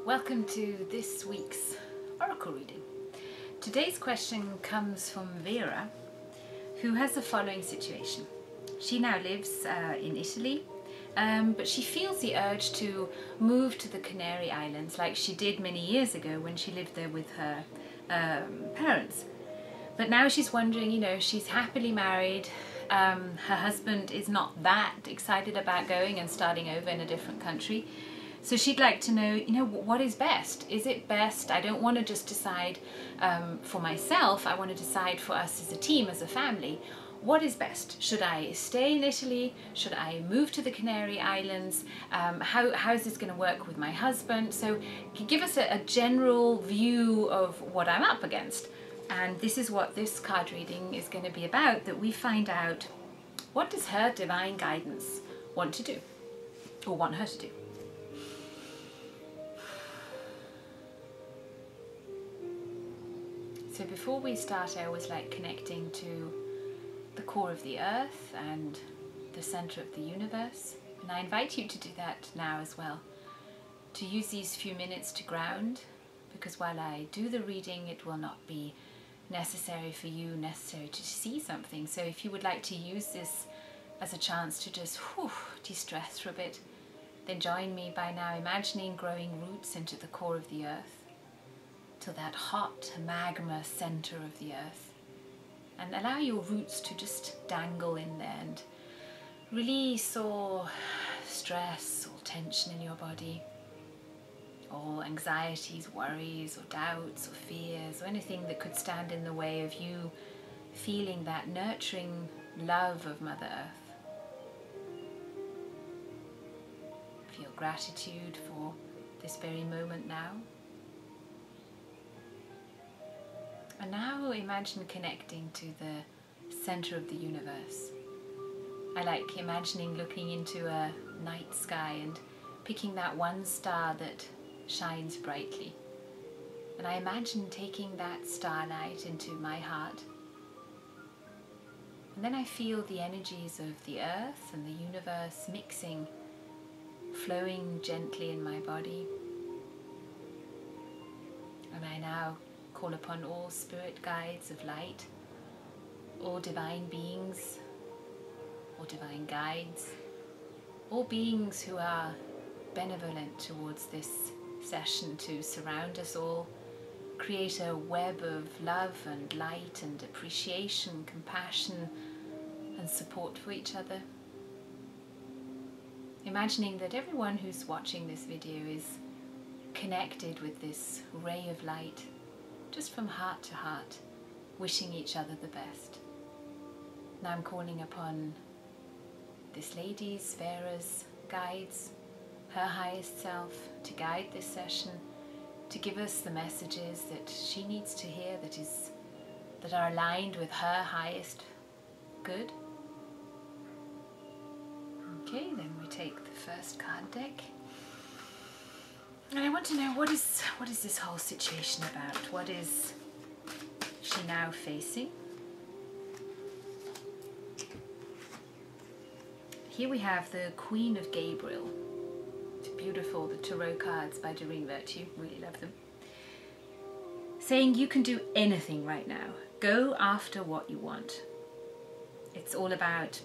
Welcome to this week's oracle reading. Today's question comes from Vera, who has the following situation. She now lives in Italy, but she feels the urge to move to the Canary Islands like she did many years ago when she lived there with her parents. But now she's wondering, she's happily married, her husband is not that excited about going and starting over in a different country. So she'd like to know, what is best? Is it best? I don't want to just decide for myself. I want to decide for us as a team, as a family. What is best? Should I stay in Italy? Should I move to the Canary Islands? How is this going to work with my husband? So give us a general view of what I'm up against. And this is what this card reading is going to be about, that we find out what does her divine guidance want to do, or want her to do. So before we start, I always like connecting to the core of the earth and the center of the universe. And I invite you to do that now as well, to use these few minutes to ground, because while I do the reading, it will not be necessary to see something. So if you would like to use this as a chance to just de-stress for a bit, then join me by now imagining growing roots into the core of the earth, to that hot magma center of the earth, and allow your roots to just dangle in there and release all stress or tension in your body, all anxieties, worries or doubts or fears or anything that could stand in the way of you feeling that nurturing love of Mother Earth. Feel gratitude for this very moment now. And now imagine connecting to the center of the universe. I like imagining looking into a night sky and picking that one star that shines brightly. And I imagine taking that starlight into my heart. And then I feel the energies of the earth and the universe mixing, flowing gently in my body. And I now call upon all spirit guides of light, all divine beings, all divine guides, all beings who are benevolent towards this session, to surround us all, create a web of love and light and appreciation, compassion and support for each other. Imagining that everyone who's watching this video is connected with this ray of light, just from heart to heart, wishing each other the best. Now I'm calling upon this lady's, Vera's guides, her highest self, to guide this session, to give us the messages that she needs to hear, that are aligned with her highest good. Okay, then we take the first card deck. And I want to know, what is this whole situation about? What is she now facing? Here we have the Queen of Gabriel. It's beautiful, the Tarot cards by Doreen Virtue, really love them. Saying you can do anything right now. Go after what you want. It's all about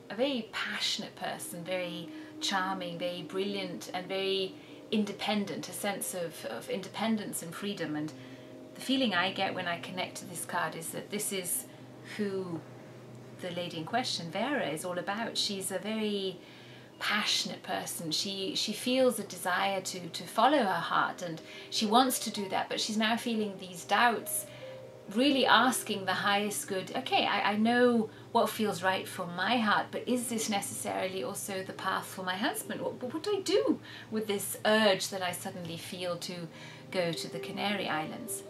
a very passionate person, very charming, very brilliant and very independent, a sense of independence and freedom. And the feeling I get when I connect to this card is that this is who the lady in question, Vera, is all about. She's a very passionate person. She feels a desire to follow her heart, and she wants to do that, but she's now feeling these doubts, really asking the highest good, okay, I know what feels right for my heart, but is this necessarily also the path for my husband? What do I do with this urge that I suddenly feel to go to the Canary Islands?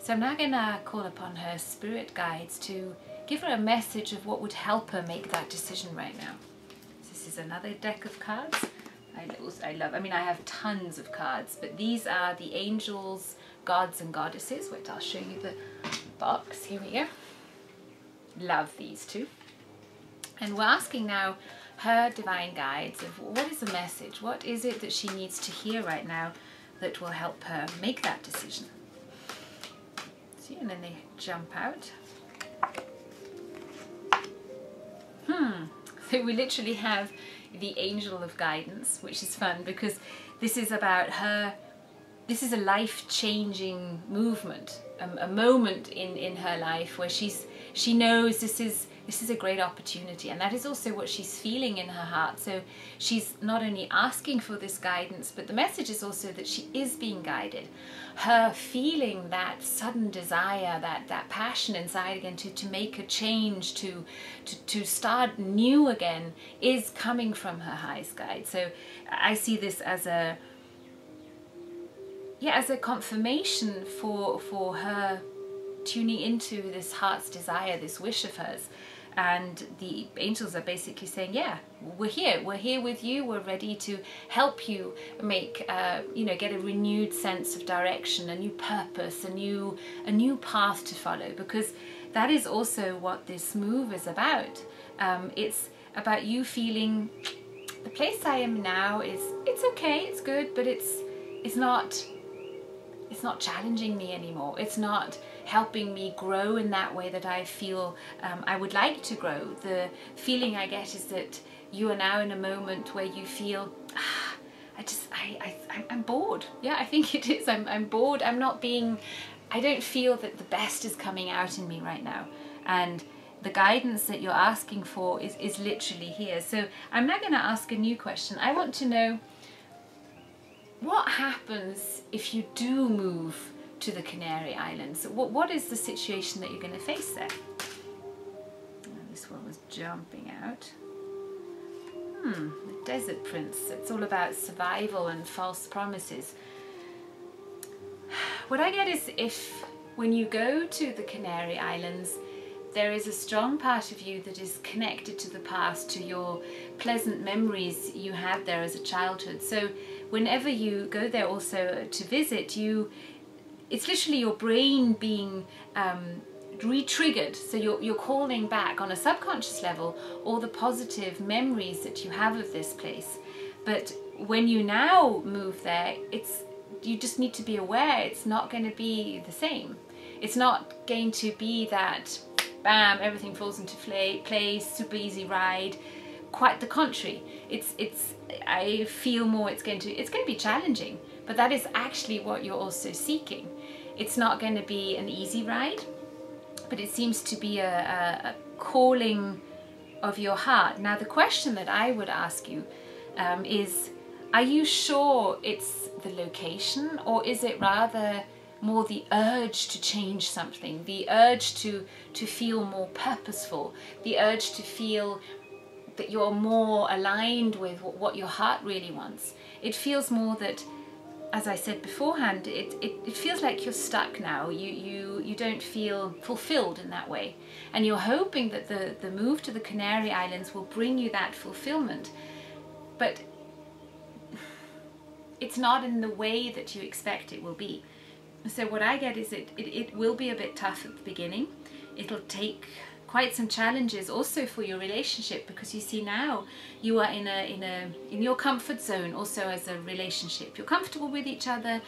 So I'm now going to call upon her spirit guides to give her a message of what would help her make that decision right now. So this is another deck of cards. I have tons of cards, but these are the angels, gods and goddesses. Wait, I'll show you the box. Here we go. Love these two. And we're asking now her divine guides of what is the message? What is it that she needs to hear right now that will help her make that decision. See, and then they jump out. So we literally have the angel of guidance, which is fun because this is about her. This is a life-changing movement, a moment in her life where she knows this is a great opportunity, and that is also what she's feeling in her heart. So she's not only asking for this guidance, but the message is also that she is being guided. Her feeling that sudden desire, that passion inside again to make a change, to start new again, is coming from her highest guide. So I see this as a confirmation for her tuning into this heart's desire, this wish of hers. And the angels are basically saying, yeah, we're here with you, we're ready to help you make, get a renewed sense of direction, a new purpose, a new path to follow, because that is also what this move is about. It's about you feeling the place I am now it's okay, it's good, but it's not challenging me anymore. It's not helping me grow in that way that I feel I would like to grow. The feeling I get is that you are now in a moment where you feel, I'm bored. Yeah, I think it is. I'm bored. I don't feel that the best is coming out in me right now. And the guidance that you're asking for is literally here. So I'm now going to ask a new question. I want to know, what happens if you do move to the Canary Islands? What is the situation that you're going to face there? And this one was jumping out. The Desert Prince. It's all about survival and false promises. What I get is, if when you go to the Canary Islands, there is a strong part of you that is connected to the past, to your pleasant memories you had there as a childhood. So whenever you go there also to visit, it's literally your brain being re-triggered. So you're calling back on a subconscious level all the positive memories that you have of this place. But when you now move there, you just need to be aware it's not going to be the same. It's not going to be that bam, everything falls into place, super easy ride. Quite the contrary. I feel more it's going to be challenging, but that is actually what you're also seeking. It's not going to be an easy ride, but it seems to be a calling of your heart. Now the question that I would ask you is, are you sure it's the location, or is it rather more the urge to change something, the urge to feel more purposeful, the urge to feel that you're more aligned with what your heart really wants? It feels more that, as I said beforehand, it feels like you're stuck now. You don't feel fulfilled in that way, and you're hoping that the move to the Canary Islands will bring you that fulfillment, but it's not in the way that you expect it will be. So what I get is it will be a bit tough at the beginning. It'll take quite some challenges also for your relationship, because you see now you are in your comfort zone also as a relationship. You're comfortable with each other.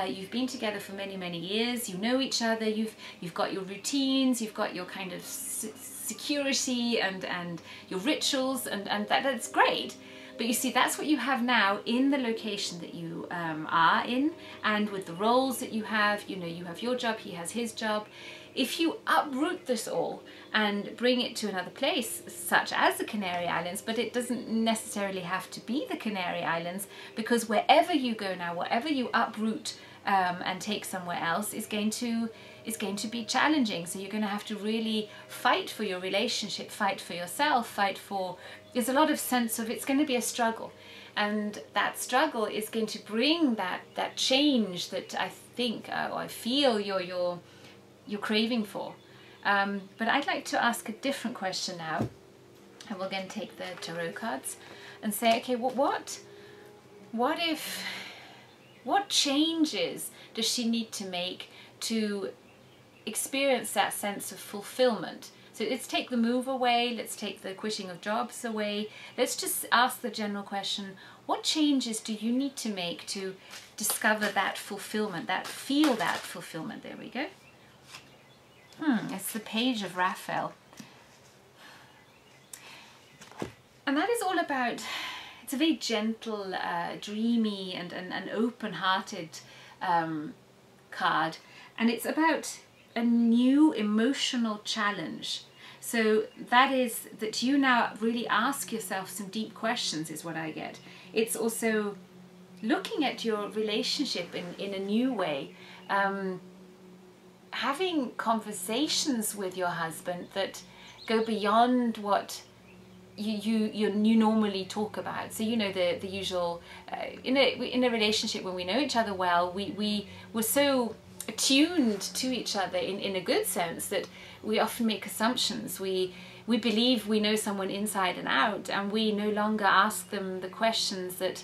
You've been together for many years. You know each other. You've got your routines. You've got your kind of security and your rituals, and that's great. But you see, that's what you have now in the location that you are in, and with the roles that you have. You have your job, he has his job. If you uproot this all and bring it to another place, such as the Canary Islands, but it doesn't necessarily have to be the Canary Islands, because wherever you go now, whatever you uproot and take somewhere else is going to be challenging. So you're going to have to really fight for your relationship, fight for yourself, there's a lot of sense of it's going to be a struggle, and that struggle is going to bring that change that I think or I feel you're craving for. But I'd like to ask a different question now, and we'll again take the tarot cards and say, okay, what changes does she need to make to experience that sense of fulfillment, So let's take the move away, let's take the quitting of jobs away. Let's just ask the general question, what changes do you need to make to discover that fulfillment, feel that fulfillment? There we go. It's the Page of Raphael. And that is all about, it's a very gentle, dreamy and an open-hearted card. And it's about a new emotional challenge. So that is that you now really ask yourself some deep questions, is what I get. It's also looking at your relationship in a new way, having conversations with your husband that go beyond what you normally talk about. So you know the usual in a relationship, when we know each other well, we're so attuned to each other in a good sense that we often make assumptions. We believe we know someone inside and out, and we no longer ask them the questions that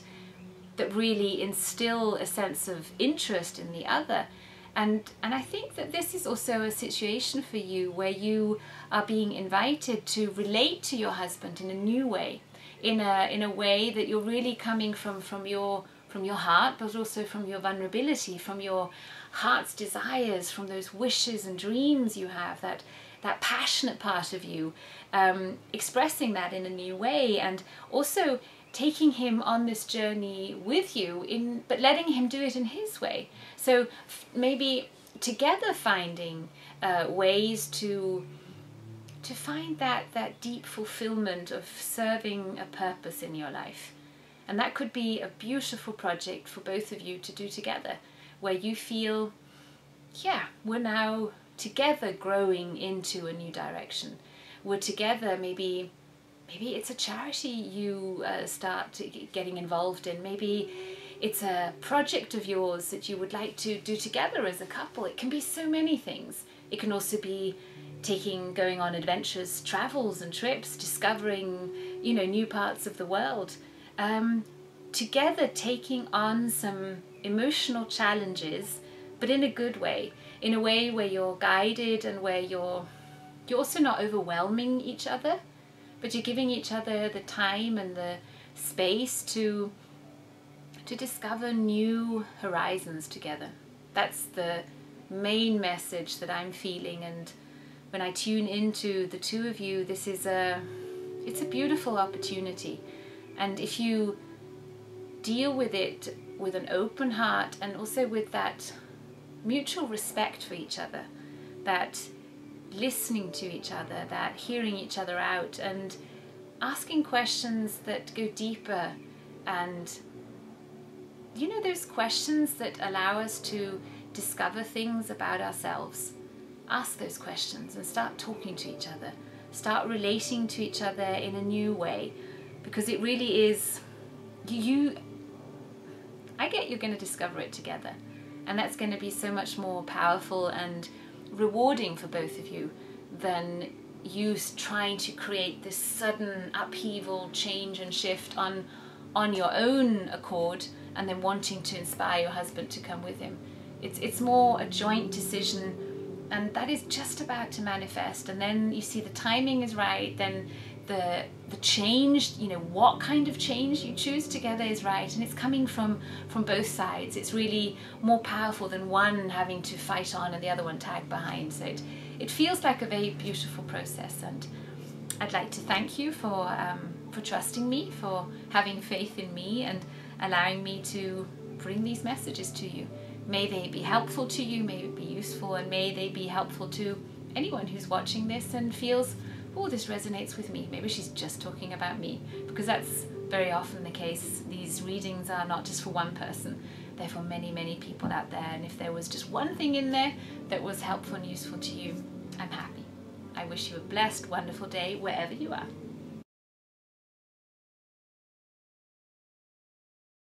really instill a sense of interest in the other. And I think that this is also a situation for you where you are being invited to relate to your husband in a new way, in a way that you're really coming from your heart, but also from your vulnerability, from your heart's desires, from those wishes and dreams you have, that passionate part of you, expressing that in a new way, and also taking him on this journey with you, but letting him do it in his way. So maybe together finding ways to find that deep fulfillment of serving a purpose in your life. And that could be a beautiful project for both of you to do together, where you feel, yeah, we're now together growing into a new direction. We're together, maybe it's a charity you start getting involved in. Maybe it's a project of yours that you would like to do together as a couple. It can be so many things. It can also be going on adventures, travels and trips, discovering, new parts of the world. Together taking on some emotional challenges, but in a good way, in a way where you're guided and where you're also not overwhelming each other, but you're giving each other the time and the space to discover new horizons together. That's the main message that I'm feeling. And when I tune into the two of you, it's a beautiful opportunity. And if you deal with it with an open heart, and also with that mutual respect for each other, that listening to each other, that hearing each other out, and asking questions that go deeper, and those questions that allow us to discover things about ourselves. Ask those questions and start talking to each other. Start relating to each other in a new way, because it really is, I get you're going to discover it together, and that's going to be so much more powerful and rewarding for both of you than you trying to create this sudden upheaval, change and shift on your own accord, and then wanting to inspire your husband to come with him. It's more a joint decision, and that is just about to manifest. And then you see the timing is right, then the change, what kind of change you choose together is right, and it's coming from both sides. It's really more powerful than one having to fight on and the other one tag behind. So it feels like a very beautiful process, and I'd like to thank you for trusting me, for having faith in me, and allowing me to bring these messages to you. May they be helpful to you, may it be useful, and may they be helpful to anyone who's watching this and feels, oh, this resonates with me. Maybe she's just talking about me, because that's very often the case. These readings are not just for one person, they're for many, many people out there. And if there was just one thing in there that was helpful and useful to you, I'm happy. I wish you a blessed, wonderful day wherever you are.